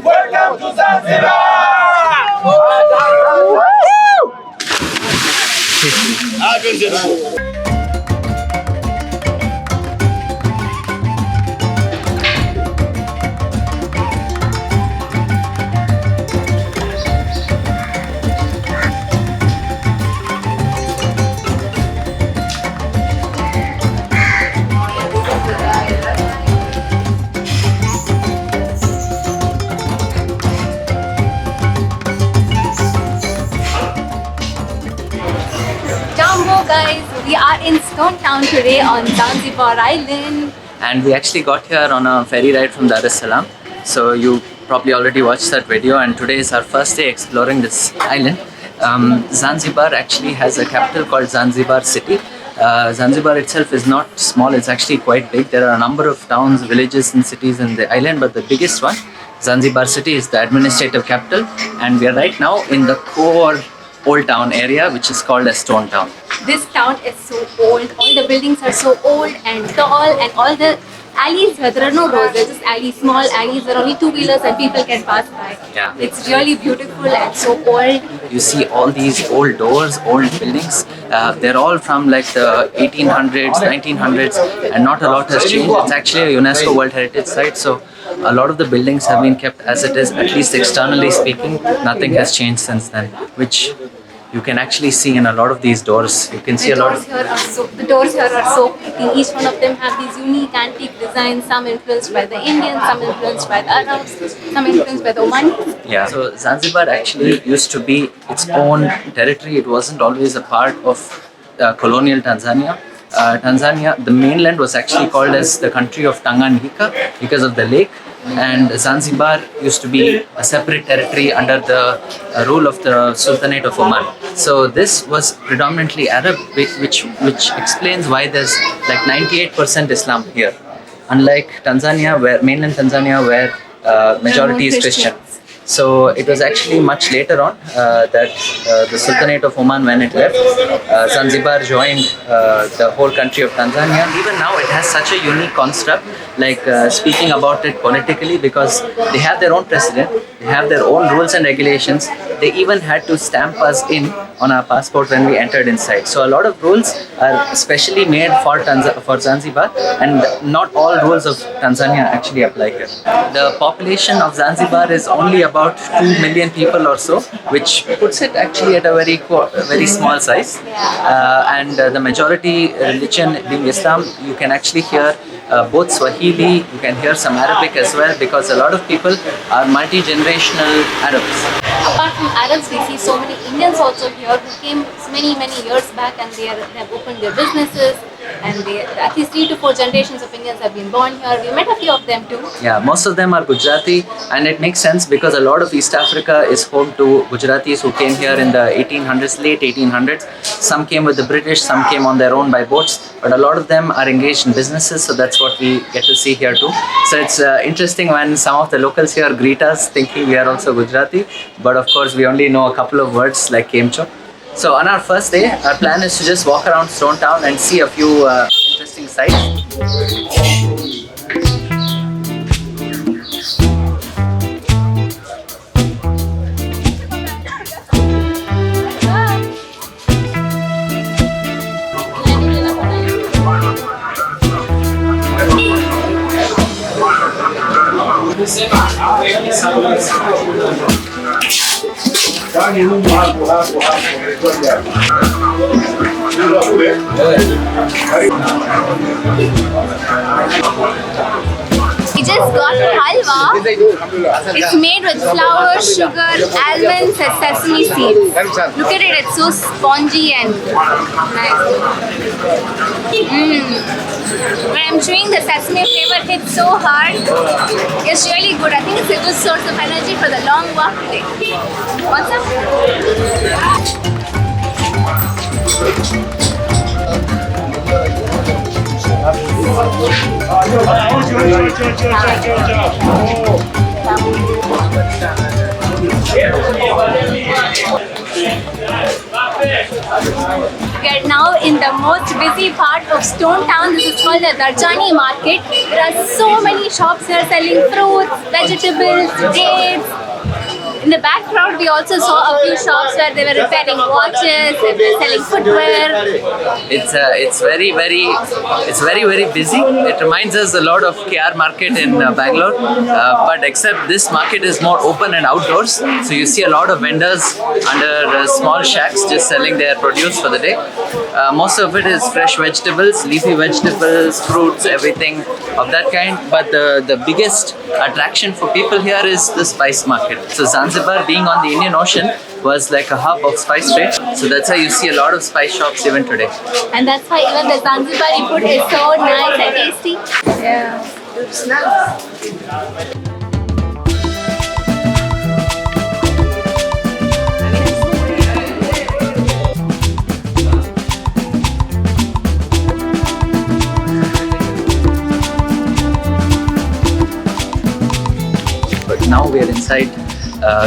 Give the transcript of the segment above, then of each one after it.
Welcome to Zanzibar! Guys, we are in Stone Town today on Zanzibar Island. And we actually got here on a ferry ride from Dar es Salaam. So you probably already watched that video, and today is our first day exploring this island. Zanzibar actually has a capital called Zanzibar City. Zanzibar itself is not small, it's actually quite big. There are a number of towns, villages and cities in the island, but the biggest one, Zanzibar City, is the administrative capital, and we are right now in the core Old Town area, which is called as Stone Town. This town is so old, all the buildings are so old and tall, and all the alleys where there are no roads, they're just alleys, small alleys where only two-wheelers and people can pass by. Yeah. It's really beautiful and so old. You see all these old doors, old buildings, they're all from like the 1800s, 1900s, and not a lot has changed. It's actually a UNESCO World Heritage Site, so a lot of the buildings have been kept as it is, at least externally speaking. Nothing has changed since then, which you can actually see in a lot of these doors. You can see a lot of... The doors here are so pretty. Each one of them have these unique antique designs, some influenced by the Indians, some influenced by the Arabs, some influenced by the Omanis. Yeah, so Zanzibar actually used to be its own territory. It wasn't always a part of colonial Tanzania. Tanzania, the mainland was actually called as the country of Tanganyika because of the lake, and Zanzibar used to be a separate territory under the rule of the Sultanate of Oman. So this was predominantly Arab, which explains why there's like 98% Islam here, unlike Tanzania, where mainland Tanzania, where majority is Christian. So it was actually much later on that the Sultanate of Oman, when it left, Zanzibar joined the whole country of Tanzania. Even now it has such a unique construct, like speaking about it politically, because they have their own president, they have their own rules and regulations. They even had to stamp us in on our passport when we entered inside. So a lot of rules are specially made for Zanzibar, and not all rules of Tanzania actually apply here. The population of Zanzibar is only about 2 million people or so, which puts it actually at a very small size. And the majority religion being Islam, you can actually hear both Swahili, you can hear some Arabic as well, because a lot of people are multi-generational Arabs. Apart from Arabs, we see so many Indians also here who came many years back, and they have opened their businesses, and at least 3 to 4 generations of Indians have been born here. We met a few of them too. Yeah, most of them are Gujarati, and it makes sense because a lot of East Africa is home to Gujaratis who came here in the 1800s, late 1800s. Some came with the British, some came on their own by boats, but a lot of them are engaged in businesses, so that's what we get to see here too. So it's interesting when some of the locals here greet us thinking we are also Gujarati, but of course we only know a couple of words like Kemcho. So on our first day, our plan is to just walk around Stone Town and see a few interesting sights. We just got halwa. It's made with flour, sugar, almonds and sesame seeds. Look at it, it's so spongy and nice. When I'm chewing, the sesame flavor hits so hard. It's really good. I think it's a good source of energy for the long walk today. What's up? We are now in the most busy part of Stone Town. This is called the Darajani Market. There are so many shops here selling fruits, vegetables, dates. In the background, we also saw a few shops where they were repairing watches, they were selling footwear. It's very busy. It reminds us a lot of KR Market in Bangalore, but except this market is more open and outdoors. So you see a lot of vendors under small shacks just selling their produce for the day. Most of it is fresh vegetables, leafy vegetables, fruits, everything of that kind. But the biggest attraction for people here is the spice market. So Zanzibar, being on the Indian Ocean, was like a hub of spice trade. So that's why you see a lot of spice shops even today. And that's why even the Zanzibari food is so nice and tasty. Yeah, it's nice. But now we are inside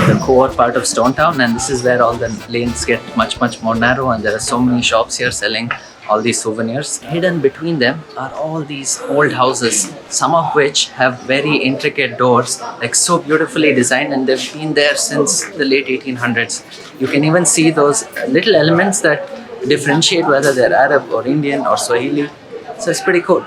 the core part of Stone Town, and this is where all the lanes get much more narrow, and there are so many shops here selling all these souvenirs. Hidden between them are all these old houses, some of which have very intricate doors, like so beautifully designed, and they've been there since the late 1800s. You can even see those little elements that differentiate whether they're Arab or Indian or Swahili. So it's pretty cool.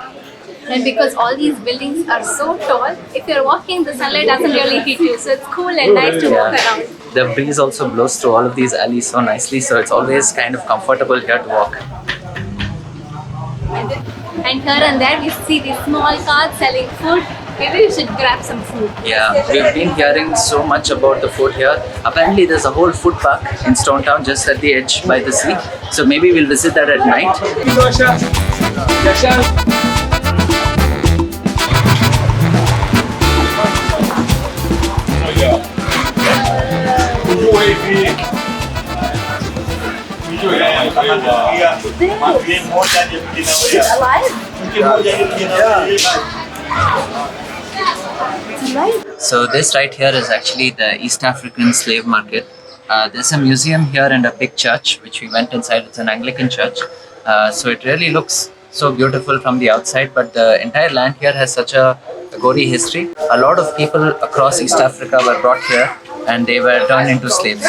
And because all these buildings are so tall, if you're walking, the sunlight doesn't really hit you. So it's cool and nice to walk around. The breeze also blows through all of these alleys so nicely, so it's always kind of comfortable here to walk. And here and there we see these small carts selling food. Maybe we should grab some food. Yeah, we've been hearing so much about the food here. Apparently there's a whole food park in Stone Town just at the edge by the sea. So maybe we'll visit that at night. So this right here is actually the East African slave market. There's a museum here and a big church which we went inside. It's an Anglican church. So it really looks so beautiful from the outside, but the entire land here has such a gory history. A lot of people across East Africa were brought here and they were turned into slaves.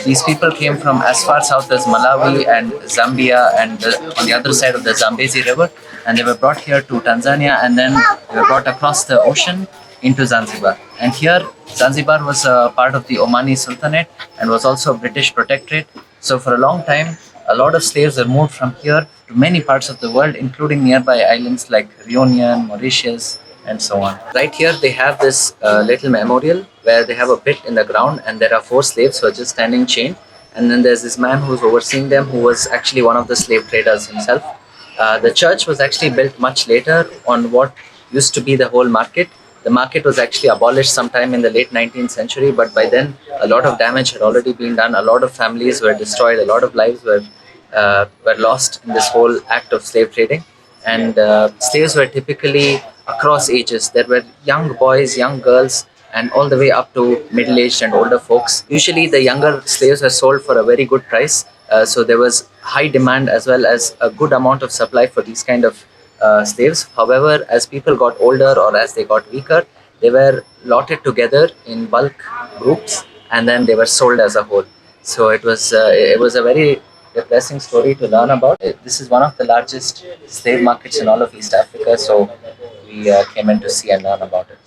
These people came from as far south as Malawi and Zambia and on the other side of the Zambezi River, and they were brought here to Tanzania, and then they were brought across the ocean into Zanzibar. And here Zanzibar was a part of the Omani Sultanate and was also a British protectorate. So for a long time a lot of slaves were moved from here to many parts of the world, including nearby islands like Reunion, Mauritius, and so on. Right here they have this little memorial where they have a pit in the ground, and there are 4 slaves who are just standing chained, and then there's this man who's overseeing them who was actually one of the slave traders himself. The church was actually built much later on what used to be the whole market. The market was actually abolished sometime in the late 19th century, but by then a lot of damage had already been done. A lot of families were destroyed, a lot of lives were lost in this whole act of slave trading. And slaves were typically across ages. There were young boys, young girls, and all the way up to middle-aged and older folks. Usually the younger slaves were sold for a very good price. So there was high demand as well as a good amount of supply for these kind of slaves. However, as people got older or as they got weaker, they were lotted together in bulk groups and then they were sold as a whole. So it was a very depressing story to learn about. This is one of the largest slave markets in all of East Africa, so we came in to see and learn about it.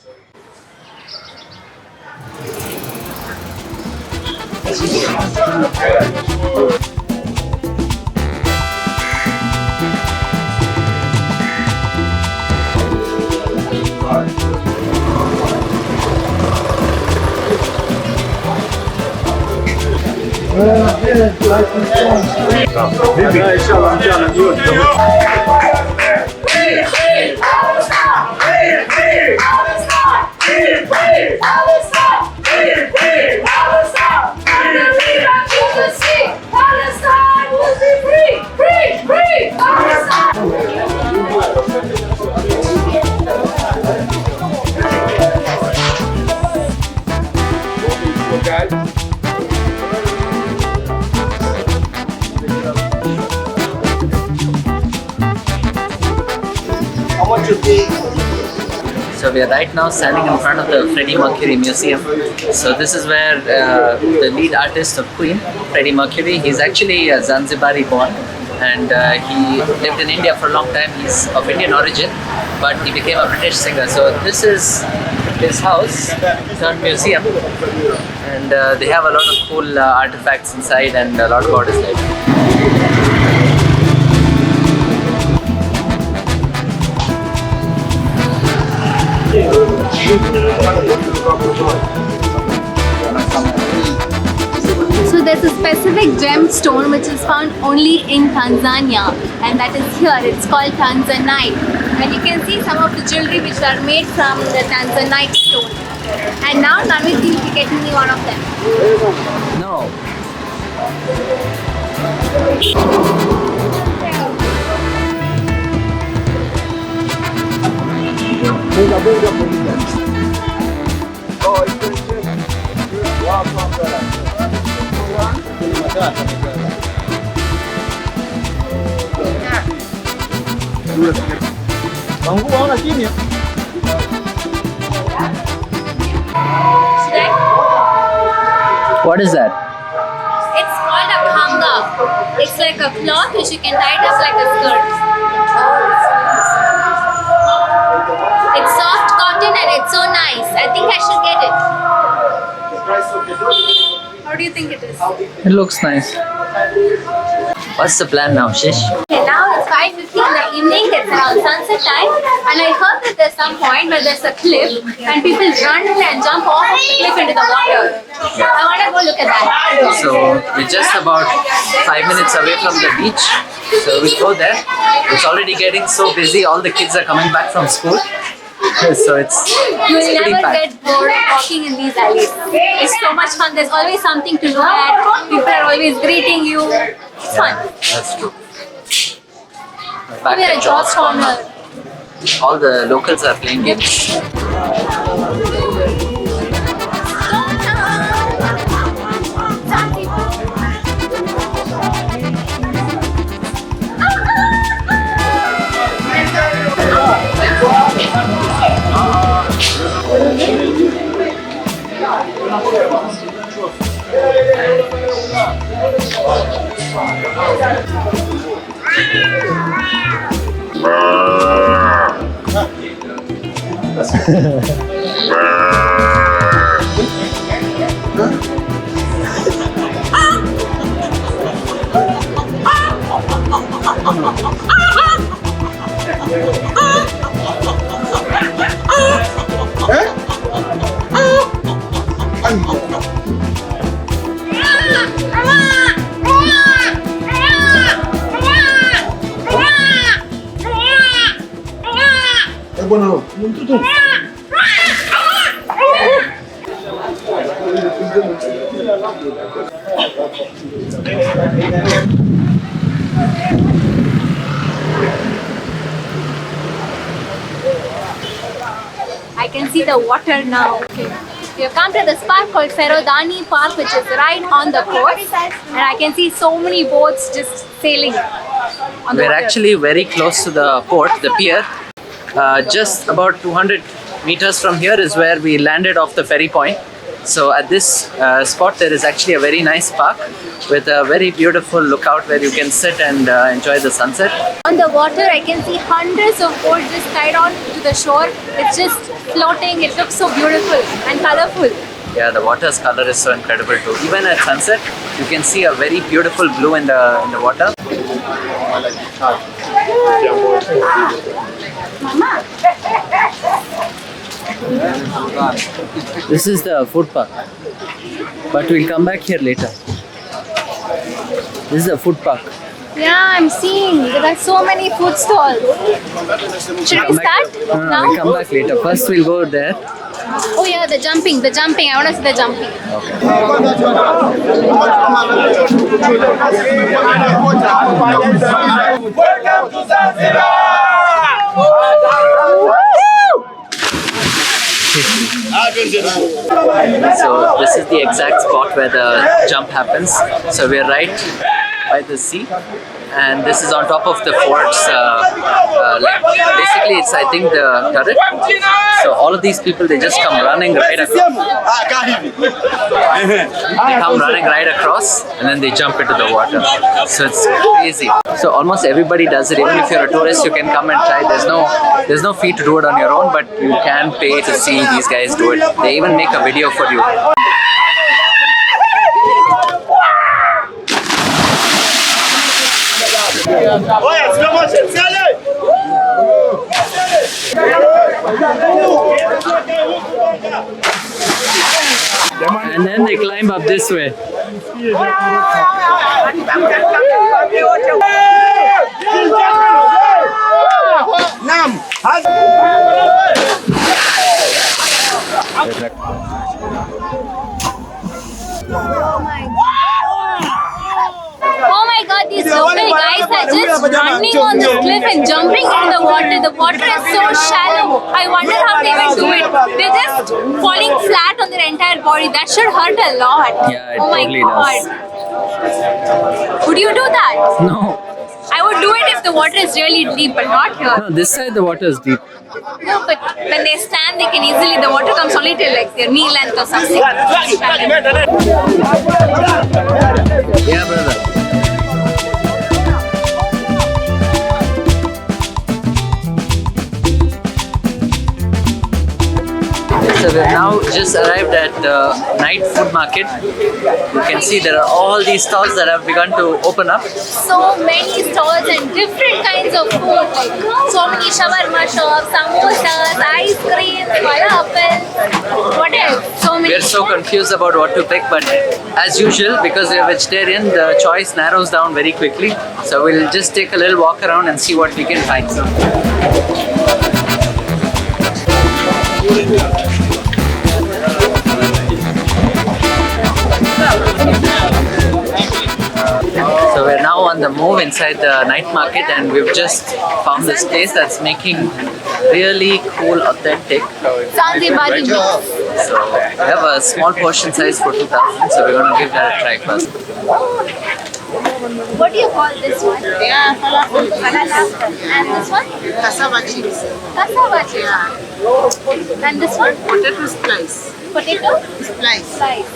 So we are right now standing in front of the Freddie Mercury Museum. So this is where the lead artist of Queen, Freddie Mercury, he's actually a Zanzibari born, and he lived in India for a long time. He's of Indian origin, but he became a British singer. So this is his house turned museum, and they have a lot of cool artifacts inside and a lot about his life. So there's a specific gemstone which is found only in Tanzania, and that is here. It's called Tanzanite, and you can see some of the jewelry which are made from the Tanzanite stone. And now Navit will be getting me one of them. No. What is that? It's called a khanga. It's like a cloth which you can tie it up like a skirt. It's soft cotton and it's so nice. I think I should get it. How do you think it is? It looks nice. What's the plan now, Shish? Okay, now it's 5:50 in the evening. It's around sunset time, and I heard that there's some point where there's a cliff and people run and jump off of the cliff into the water. I want to go look at that. So we're just about 5 minutes away from the beach. So we'll go there. It's already getting so busy. All the kids are coming back from school. So it's You will pretty never packed. get bored walking in these alleys. It's so much fun. There's always something to look at. People are always greeting you. It's fun. That's true. Back We are at at George Corner. all the locals are playing games. I can see the water now. Okay. We have come to this park called Forodhani Park, which is right on the coast, and I can see so many boats just sailing on the We're water. actually very close to the port, the pier. Just about 200 meters from here is where we landed off the ferry point. So at this spot there is actually a very nice park with a very beautiful lookout where you can sit and enjoy the sunset. On the water, I can see hundreds of boats just tied on to the shore. It's just floating. It looks so beautiful and colorful. Yeah, the water's color is so incredible too. Even at sunset, you can see a very beautiful blue in the water. Mama. This is the food park, but we'll come back here later. This is a food park. Yeah, I'm seeing. There are so many food stalls. Should we start now? We'll come back later. First, we'll go there. Oh yeah, the jumping. I want to see the jumping. Welcome to Zanzibar! So this is the exact spot where the jump happens. So we're right by the sea, and this is on top of the fort's like basically it's I think the turret. So all of these people, they just come running right across. They come running right across and then they jump into the water. So it's crazy. So almost everybody does it. Even if you're a tourist, you can come and try. There's no fee to do it on your own, but you can pay to see these guys do it. They even make a video for you. And then they climb up this way. Oh my god, these local guys are just running on this cliff and jumping into the water. The water is so shallow. I wonder how they will do it. They're just falling flat on their entire body. That should hurt a lot. Yeah, it oh my totally god. does. Would you do that? No. I would do it if the water is really deep, but not here. No, this side the water is deep. No, but when they stand, they can easily, the water comes only till like their knee length or something. Yeah, brother. So we've now just arrived at the night food market. You can see there are all these stalls that have begun to open up. So many stalls and different kinds of food, like so many shawarma shops, samosas, ice cream, falafel, what else? So many. We're so confused about what to pick, but as usual, because we're vegetarian, the choice narrows down very quickly. So we'll just take a little walk around and see what we can find. So we're now on the move inside the night market, and we've just found this place that's making really cool, authentic Zanzibar. So we have a small portion size for 2,000, so we're going to give that a try first. What do you call this one? Yeah, falafel. Falafel. And this one? Cassava chips. Cassava chips. And this one? Potato slice. Potato? Slice. Slice.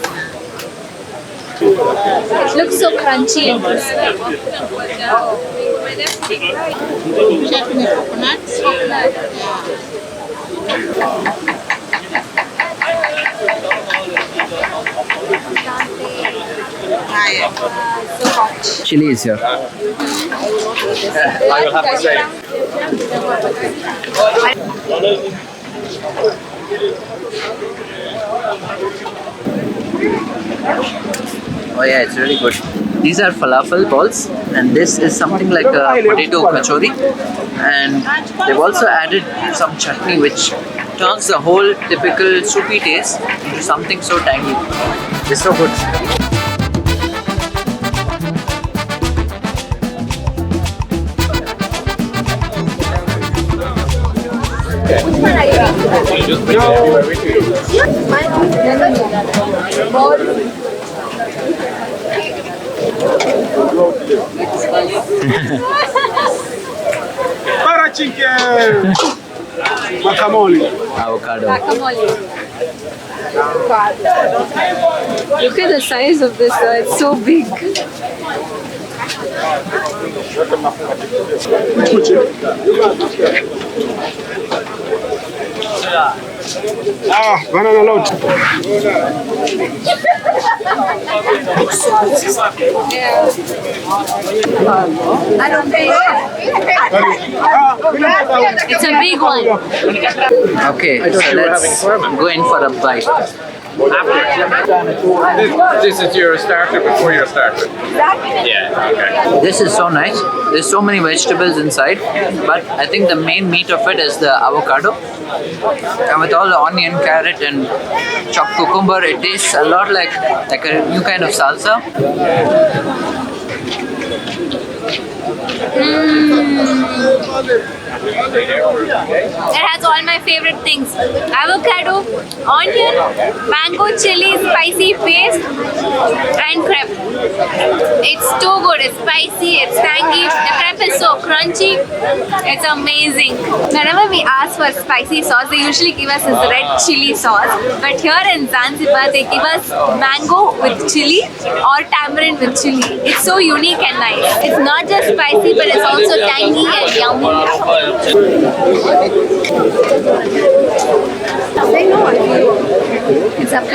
It looks so crunchy and crispy. Chutney coconut. So hot. Chili is here. I will have to say. Oh yeah, it's really good. These are falafel balls, and this is something like a potato kachori. And they've also added some chutney, which turns the whole typical soupy taste into something so tangy. It's so good. Para chicken! Guacamole. Avocado. Look at the size of this, it's so big. Banana load. It's a big one. Okay, so let's go in for a bite. This is your starter before your starter. Yeah, okay. This is so nice. There's so many vegetables inside, but I think the main meat of it is the avocado. And with all the onion, carrot and chopped cucumber, it tastes a lot like a new kind of salsa. It has has all my favorite things. Avocado, onion, mango chili, spicy paste and crepe. It's too good. It's spicy, it's tangy. The crepe is so crunchy. It's amazing. Whenever we ask for spicy sauce, they usually give us this red chili sauce. But here in Zanzibar, they give us mango with chili or tamarind with chili. It's so unique and nice. It's not just spicy, but it's also tangy and yummy. It's up to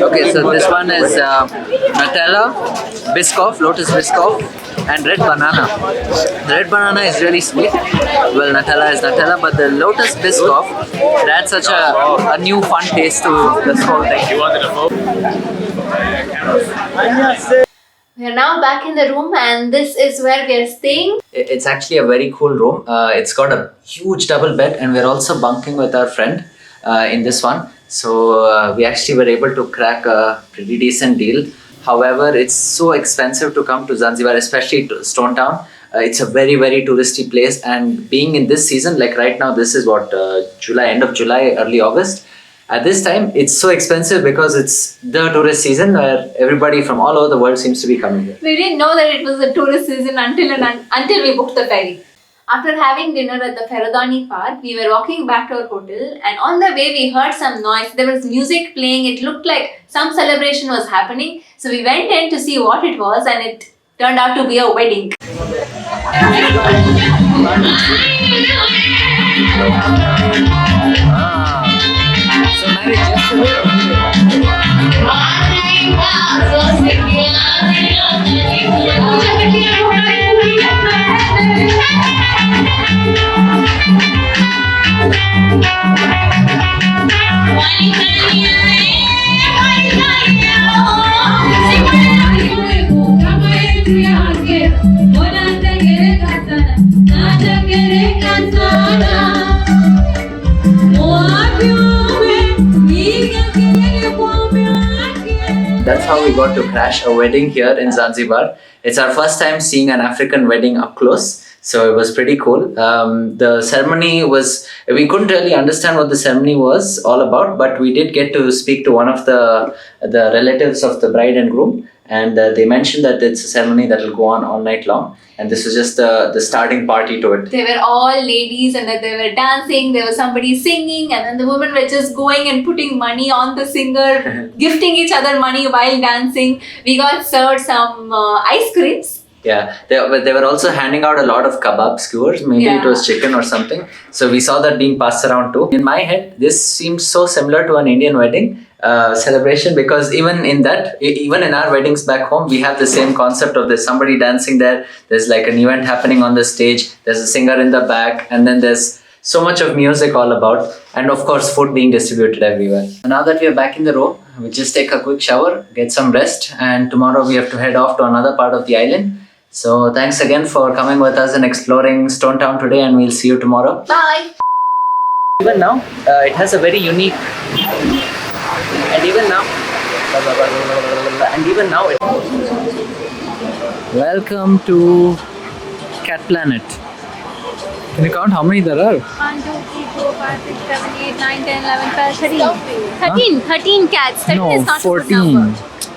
Okay, so this one is Nutella, Biscoff, Lotus Biscoff, and red banana. The red banana is really sweet. Well, Nutella is Nutella, but the Lotus Biscoff, it adds such a new fun taste to this whole thing. You wanted a vote? We are now back in the room, and this is where we are staying. It's actually a very cool room. It's got a huge double bed, and we're also bunking with our friend in this one. So we actually were able to crack a pretty decent deal. However, it's so expensive to come to Zanzibar, especially to Stone Town. It's a very, very touristy place, and being in this season, like right now, this is what July, end of July, early August. At this time, it's so expensive because it's the tourist season where everybody from all over the world seems to be coming here. We didn't know that it was a tourist season until we booked the ferry. After having dinner at the Forodhani Park, we were walking back to our hotel, and on the way we heard some noise. There was music playing. It looked like some celebration was happening. So we went in to see what it was, and it turned out to be a wedding. So marriage yesterday. That's how we got to crash a wedding here in Zanzibar. It's our first time seeing an African wedding up close. So it was pretty cool. The ceremony was, we couldn't really understand what the ceremony was all about, but we did get to speak to one of the relatives of the bride and groom. And they mentioned that it's a ceremony that will go on all night long. And this was just the starting party to it. They were all ladies, and then they were dancing. There was somebody singing, and then the women were just going and putting money on the singer, gifting each other money while dancing. We got served some ice creams. Yeah, they were also handing out a lot of kebab skewers. Maybe it was chicken or something. So we saw that being passed around too. In my head, this seems so similar to an Indian wedding celebration, because even in our weddings back home, we have the same concept of there's somebody dancing there. There's like an event happening on the stage. There's a singer in the back, and then there's so much of music all about, and of course food being distributed everywhere. Now that we are back in the room, we just take a quick shower, get some rest, and tomorrow we have to head off to another part of the island. So thanks again for coming with us and exploring Stone Town today, and we'll see you tomorrow. Bye! Even now, it has a very unique, and even now, welcome to Cat Planet. Can you count how many there are? 1, 2, 3, 4, 5, 6, 7, 8, 9, 10, 11, 12, 13. 13 cats. 13 is not a good number. 14.